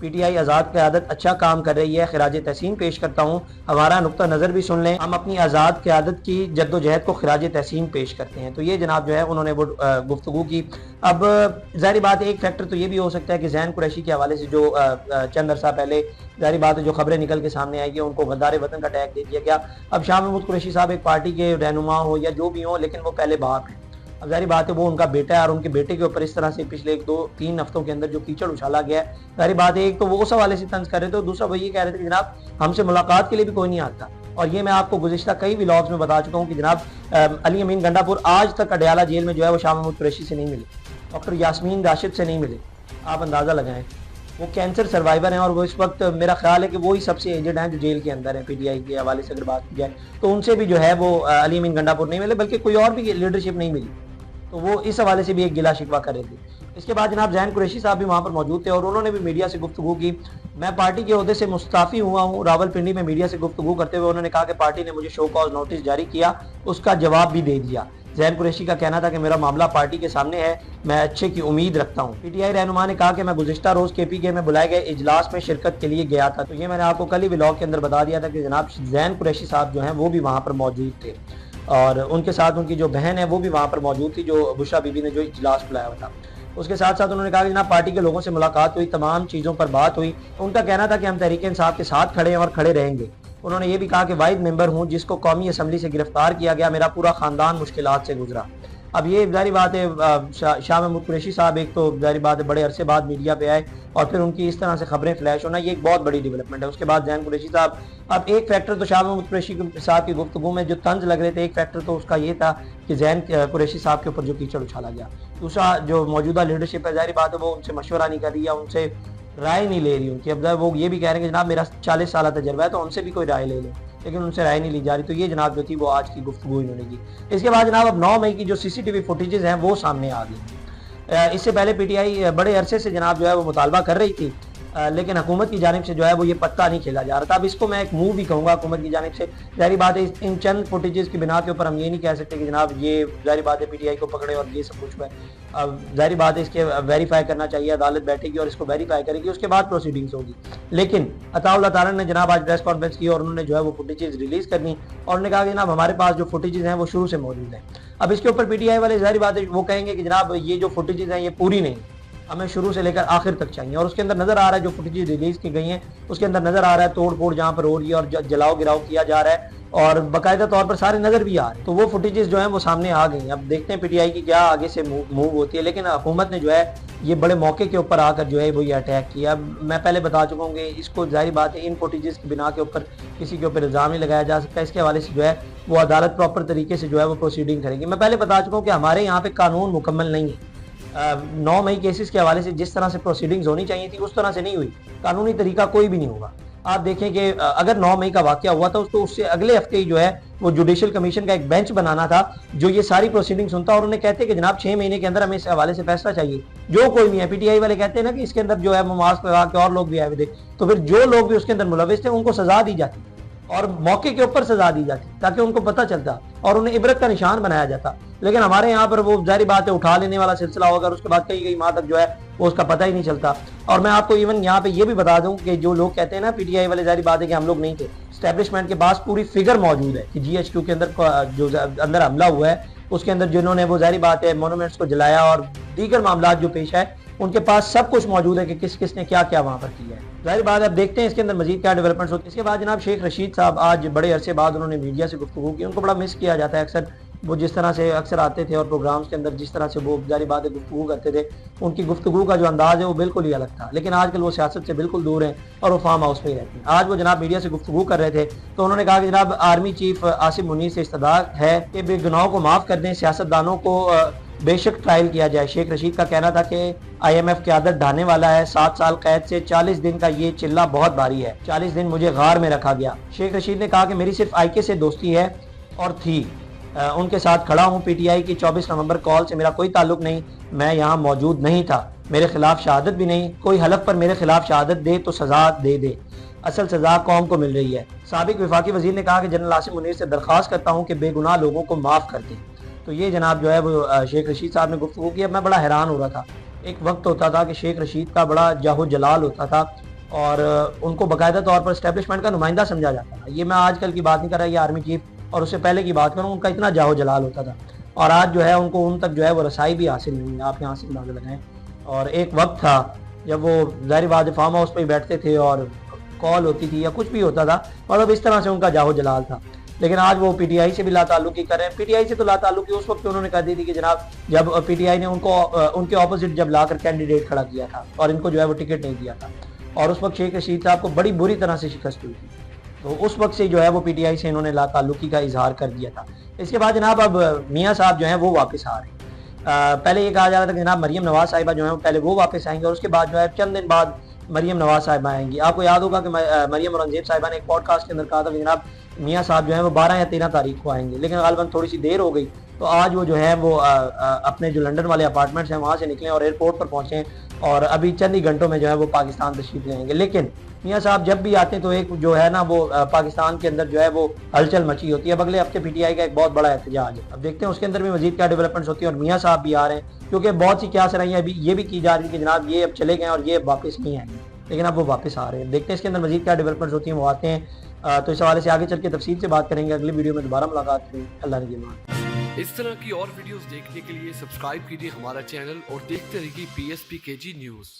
P T I آزاد قیادت اچھا کام کر رہی ہے، خراج تحسین پیش کرتا ہوں۔ ہمارا نقطہ نظر بھی سن لیں، ہم اپنی آزاد قیادت کی جد و جہد کو خراج تحسین پیش کرتے ہیں۔ تو یہ جناب جو ہے انہوں نے وہ گفتگو کی۔ اب ظاہری بات ایک فیکٹر تو یہ بھی ہو سکتا ہے کہ ذہین قریشی کے حوالے سے جو چند عرصہ پہلے ظاہری بات ہے جو خبریں نکل کے سامنے آئی ہیں، ان کو غدار وطن کا ٹیگ دے دیا گیا۔ اب شاہ محمود قریشی صاحب ایک پارٹی کے رہنما ہو یا جو بھی ہوں، لیکن وہ پہلے باپ ہیں۔ اب ظاہری بات ہے وہ ان کا بیٹا ہے، اور ان کے بیٹے کے اوپر اس طرح سے پچھلے 2-3 ہفتوں کے اندر جو کیچڑ اچھالا گیا ہے، ظاہری بات ہے ایک تو وہ اس حوالے سے طنز کر رہے تھے، اور دوسرا وہ یہ کہہ رہے تھے کہ جناب ہم سے ملاقات کے لیے بھی کوئی نہیں آتا۔ اور یہ میں آپ کو گزشتہ کئی ولاگز میں بتا چکا ہوں کہ جناب علی امین گنڈا پور آج تک اڈیالہ جیل میں جو ہے وہ شاہ محمود قریشی سے نہیں ملے، ڈاکٹر یاسمین راشد سے نہیں ملے۔ آپ اندازہ لگائیں، وہ کینسر سروائیور ہیں، اور وہ اس وقت میرا خیال ہے کہ وہی سب سے ایجڈ ہیں جو جیل کے اندر ہیں۔ پی ٹی آئی کے حوالے سے اگر بات کی جائے تو ان سے بھی جو ہے وہ علی امین گنڈا پور نہیں ملے، بلکہ کوئی اور بھی لیڈرشپ نہیں ملی، تو وہ اس حوالے سے بھی ایک گلا شکوہ کر رہے تھے۔ اس کے بعد جناب ذہین قریشی صاحب بھی وہاں پر موجود تھے، اور انہوں نے بھی میڈیا سے گفتگو کی۔ میں پارٹی کے عہدے سے مستعفی ہوا ہوں، راول پنڈی میں میڈیا سے گفتگو کرتے ہوئے انہوں نے کہا کہ پارٹی نے مجھے شو کاز نوٹس جاری کیا، اس کا جواب بھی دے دیا۔ ذہین قریشی کا کہنا تھا کہ میرا معاملہ پارٹی کے سامنے ہے، میں اچھے کی امید رکھتا ہوں۔ پی ٹی آئی رہنما نے کہا کہ میں گزشتہ روز کے پی کے میں بلائے گئے اجلاس میں شرکت کے لیے گیا تھا۔ تو یہ میں نے آپ کو کل ہی ولاگ کے اندر بتا دیا تھا کہ جناب ذہین قریشی صاحب جو ہیں وہ بھی وہاں پر موجود تھے، اور ان کے ساتھ ان کی جو بہن ہے وہ بھی وہاں پر موجود تھی، جو بشرا بی بی نے جو اجلاس بلایا ہوا تھا۔ اس کے ساتھ ساتھ انہوں نے کہا کہ جناب پارٹی کے لوگوں سے ملاقات ہوئی، تمام چیزوں پر بات ہوئی۔ ان کا کہنا تھا کہ ہم تحریک انصاف کے ساتھ کھڑے ہیں اور کھڑے رہیں گے۔ انہوں نے یہ بھی کہا کہ واحد ممبر ہوں جس کو قومی اسمبلی سے گرفتار کیا گیا، میرا پورا خاندان مشکلات سے گزرا۔ اب یہ ظاہری بات ہے شاہ محمود قریشی صاحب ایک تو ظاہری بات ہے بڑے عرصے بعد میڈیا پہ آئے، اور پھر ان کی اس طرح سے خبریں فلیش ہونا، یہ ایک بہت بڑی ڈیولپمنٹ ہے۔ اس کے بعد ذہین قریشی صاحب، اب ایک فیکٹر تو شاہ محمود قریشی صاحب کی گفتگو میں جو طنز لگ رہے تھے، ایک فیکٹر تو اس کا یہ تھا کہ ذہین قریشی صاحب کے اوپر جو کیچڑ اچھالا گیا۔ دوسرا جو موجودہ لیڈرشپ ہے، ظاہری بات ہے وہ ان سے مشورہ نہیں کر رہی ہے، ان سے رائے نہیں لے رہی ان کی۔ اب وہ یہ بھی کہہ رہے ہیں کہ جناب میرا 40 سالہ تجربہ ہے، تو ان سے بھی کوئی رائے لے لیں، لیکن ان سے رائے نہیں لی جا رہی۔ تو یہ جناب جو تھی وہ آج کی گفتگو انہوں نے کی۔ اس کے بعد جناب اب 9 مئی کی جو سی سی ٹی وی فوٹیجز ہیں وہ سامنے آ گئی۔ اس سے پہلے پی ٹی آئی بڑے عرصے سے جناب جو ہے وہ مطالبہ کر رہی تھی، لیکن حکومت کی جانب سے جو ہے وہ یہ پتہ نہیں کھیلا جا رہا تھا۔ اب اس کو میں ایک موو بھی کہوں گا حکومت کی جانب سے۔ ظاہری بات ہے ان چند فوٹیجز کی بنا کے اوپر ہم یہ نہیں کہہ سکتے کہ جناب یہ ظاہری بات ہے پی ٹی آئی کو پکڑے اور یہ سب کچھ ہے۔ اب ظاہری بات ہے اس کے ویریفائی کرنا چاہیے، عدالت بیٹھے گی اور اس کو ویریفائی کرے گی، اس کے بعد پروسیڈنگز ہوگی۔ لیکن عطا اللہ تعالیٰ نے جناب آج پریس کانفرنس کی، اور انہوں نے جو ہے وہ فوٹیجز ریلیز کرنی، اور انہوں نے کہا کہ جناب ہمارے پاس جو فوٹیجز ہیں وہ شروع سے موجود ہیں۔ اب اس کے اوپر پی ٹی آئی والے ظاہری بات ہے وہ کہیں گے کہ جناب یہ جو فوٹیجز ہیں یہ پوری نہیں، ہمیں شروع سے لے کر آخر تک چاہیے، اور اس کے اندر نظر آ رہا ہے جو فوٹیجز ریلیز کی گئی ہیں اس کے اندر نظر آ رہا ہے توڑ پھوڑ جہاں پر ہو رہی ہے اور جلاؤ گراؤ کیا جا رہا ہے، اور باقاعدہ طور پر سارے نظر بھی آ رہے ہیں۔ تو وہ فوٹیجز جو ہیں وہ سامنے آ گئی ہیں۔ اب دیکھتے ہیں پی ٹی آئی کی کیا آگے سے موو ہوتی ہے، لیکن حکومت نے جو ہے یہ بڑے موقع کے اوپر آ کر جو ہے وہ یہ اٹیک کیا۔ اب میں پہلے بتا چکا ہوں کہ اس کو ظاہری بات ہے ان فوٹیجز کی بنا کے اوپر کسی کے اوپر الزام نہیں لگایا جا سکتا۔ اس کے حوالے سے جو ہے وہ عدالت پراپر طریقے سے جو ہے وہ پروسیڈنگ کرے گی۔ میں پہلے بتا چکا ہوں کہ ہمارے یہاں پہ قانون مکمل نہیں ہے۔ 9 مئی کیسز کے حوالے سے جس طرح سے پروسیڈنگز ہونی چاہیے تھی اس طرح سے نہیں ہوئی، قانونی طریقہ کوئی بھی نہیں ہوگا۔ آپ دیکھیں کہ اگر 9 مئی کا واقعہ ہوا تھا تو اس سے اگلے ہفتے ہی جو ہے وہ جوڈیشل کمیشن کا ایک بینچ بنانا تھا جو یہ ساری پروسیڈنگز سنتا، اور انہیں کہتے کہ جناب 6 مہینے کے اندر ہمیں اس حوالے سے فیصلہ چاہیے۔ جو کوئی نہیں ہے، پی ٹی آئی والے کہتے ہیں نا کہ اس کے اندر جو ہے وہ ماسک لگا کے اور لوگ بھی آئے ہوئے تھے، تو پھر جو لوگ بھی اس کے اندر ملوث تھے ان کو سزا دی جاتی، اور موقع کے اوپر سزا دی جاتی تاکہ ان کو پتہ چلتا اور انہیں عبرت کا نشان بنایا جاتا۔ لیکن ہمارے یہاں پر وہ ظاہری بات ہے اٹھا لینے والا سلسلہ ہوگا، اور اس کے بعد کئی ماہ تک جو ہے وہ اس کا پتہ ہی نہیں چلتا۔ اور میں آپ کو ایون یہاں پہ یہ بھی بتا دوں کہ جو لوگ کہتے ہیں نا پی ٹی آئی والے، ظاہری بات ہے کہ ہم لوگ نہیں تھے، اسٹیبلشمنٹ کے پاس پوری فگر موجود ہے کہ جی ایچ کیو کے اندر جو اندر حملہ ہوا ہے اس کے اندر جنہوں نے وہ ظاہری بات ہے مونومنٹس کو جلایا اور دیگر معاملات جو پیش ہے، ان کے پاس سب کچھ موجود ہے کہ کس کس نے کیا کیا وہاں پر کیا ہے۔ ظاہر بات ہے اب دیکھتے ہیں اس کے اندر مزید کیا ڈیولپمنٹس ہوتی ہیں۔ اس کے بعد جناب شیخ رشید صاحب آج بڑے عرصے بعد انہوں نے میڈیا سے گفتگو کی، ان کو بڑا مس کیا جاتا ہے اکثر، وہ جس طرح سے اکثر آتے تھے اور پروگرامز کے اندر جس طرح سے وہ ظاہری بات ہے گفتگو کرتے تھے، ان کی گفتگو کا جو انداز ہے وہ بالکل ہی الگ تھا۔ لیکن آج کل وہ سیاست سے بالکل دور ہیں اور وہ فارم ہاؤس پہ ہی رہتے ہیں۔ آج وہ جناب میڈیا سے گفتگو کر رہے تھے تو انہوں نے کہا کہ جناب آرمی چیف عاصم منیر سے استدعا ہے کہ بے گناہوں کو معاف کر دیں، سیاستدانوں کو بے شک ٹرائل کیا جائے۔ شیخ رشید کا کہنا تھا کہ آئی ایم ایف قیادت ڈھانے والا ہے، 7 سال قید سے 40 دن کا یہ چلہ بہت بھاری ہے، 40 دن مجھے غار میں رکھا گیا۔ شیخ رشید نے کہا کہ میری صرف آئی کے سے دوستی ہے اور تھی، ان کے ساتھ کھڑا ہوں، پی ٹی آئی کی 24 نومبر کال سے میرا کوئی تعلق نہیں، میں یہاں موجود نہیں تھا، میرے خلاف شہادت بھی نہیں، کوئی حلف پر میرے خلاف شہادت دے تو سزا دے دے، اصل سزا قوم کو مل رہی ہے۔ سابق وفاقی وزیر نے کہا کہ جنرل عاصم منیر سے درخواست کرتا ہوں کہ بے گناہ لوگوں کو معاف کر دیں۔ تو یہ جناب جو ہے وہ شیخ رشید صاحب نے گفتگو کی۔ اب میں بڑا حیران ہو رہا تھا، ایک وقت ہوتا تھا کہ شیخ رشید کا بڑا جاہ و جلال ہوتا تھا، اور ان کو باقاعدہ طور پر اسٹیبلشمنٹ کا نمائندہ سمجھا جاتا تھا. یہ میں آج کل کی بات نہیں کر رہا, یہ آرمی چیف اور اس سے پہلے کی بات کروں, ان کا اتنا جاہو جلال ہوتا تھا, اور آج جو ہے ان کو ان تک جو ہے وہ رسائی بھی حاصل نہیں ہے. آپ یہاں سے اندازہ لگائیں. اور ایک وقت تھا جب وہ ظاہر بات فارم ہاؤس پہ ہی بیٹھتے تھے اور کال ہوتی تھی یا کچھ بھی ہوتا تھا, مطلب اس طرح سے ان کا جاہو جلال تھا. لیکن آج وہ پی ٹی آئی سے بھی لا تعلقی کر رہے ہیں. پی ٹی آئی سے تو لا تعلقی اس وقت انہوں نے کر دی تھی کہ جناب جب پی ٹی آئی نے ان کو ان کے اپوزٹ جب لا کر کینڈیڈیٹ کھڑا کیا تھا اور ان کو جو ہے وہ ٹکٹ نہیں دیا تھا, اور اس وقت شیخ رشید صاحب کو بڑی بری طرح سے شکست ہوئی تھی, تو اس وقت سے جو ہے وہ پی ٹی آئی سے انہوں نے لا تعلقی کا اظہار کر دیا تھا. اس کے بعد جناب اب میاں صاحب جو ہیں وہ واپس آ رہے ہیں. پہلے یہ کہا جا رہا تھا کہ جناب مریم نواز صاحبہ جو ہیں پہلے وہ واپس آئیں گے, اور اس کے بعد جو ہے چند دن بعد مریم نواز صاحبہ آئیں گی. آپ کو یاد ہوگا کہ مریم اورنگزیب صاحبہ نے ایک پوڈ کاسٹ کے اندر کہا تھا کہ جناب میاں صاحب جو ہیں وہ 12 یا 13 تاریخ کو آئیں گے, لیکن غالباً تھوڑی سی دیر ہو گئی, تو آج وہ جو ہے وہ اپنے جو لنڈن والے اپارٹمنٹس ہیں وہاں سے نکلیں اور ایئرپورٹ پر پہنچیں, اور ابھی چند ہی گھنٹوں میں جو ہے وہ پاکستان تشریف لے آئیں گے. لیکن میاں صاحب جب بھی آتے ہیں تو ایک جو ہے نا وہ پاکستان کے اندر جو ہے وہ ہلچل مچی ہوتی ہے. اب اگلے ہفتے پی ٹی آئی کا ایک بہت بڑا احتجاج ہے, اب دیکھتے ہیں اس کے اندر بھی مزید کیا ڈیولپمنٹس ہوتی ہیں. اور میاں صاحب بھی آ رہے ہیں, کیونکہ بہت سی کیا سرائیاں ابھی یہ بھی کی جا رہی ہیں کہ جناب یہ اب چلے گئے اور یہ واپس نہیں آئیں گے, لیکن اب وہ واپس آ رہے ہیں. دیکھتے ہیں اس کے اندر مزید کیا ڈیولپمنٹس ہوتی ہیں, وہ آتے ہیں. تو اس حوالے سے آگے چل کے تفصیل سے بات کریں گے. اگلی ویڈیو میں دوبارہ ملاقات کریں. اللہ نگہبان. اس طرح کی اور ویڈیوز دیکھنے کے لیے سبسکرائب کیجیے ہمارا چینل اور دیکھتے رہیے PSP KG نیوز.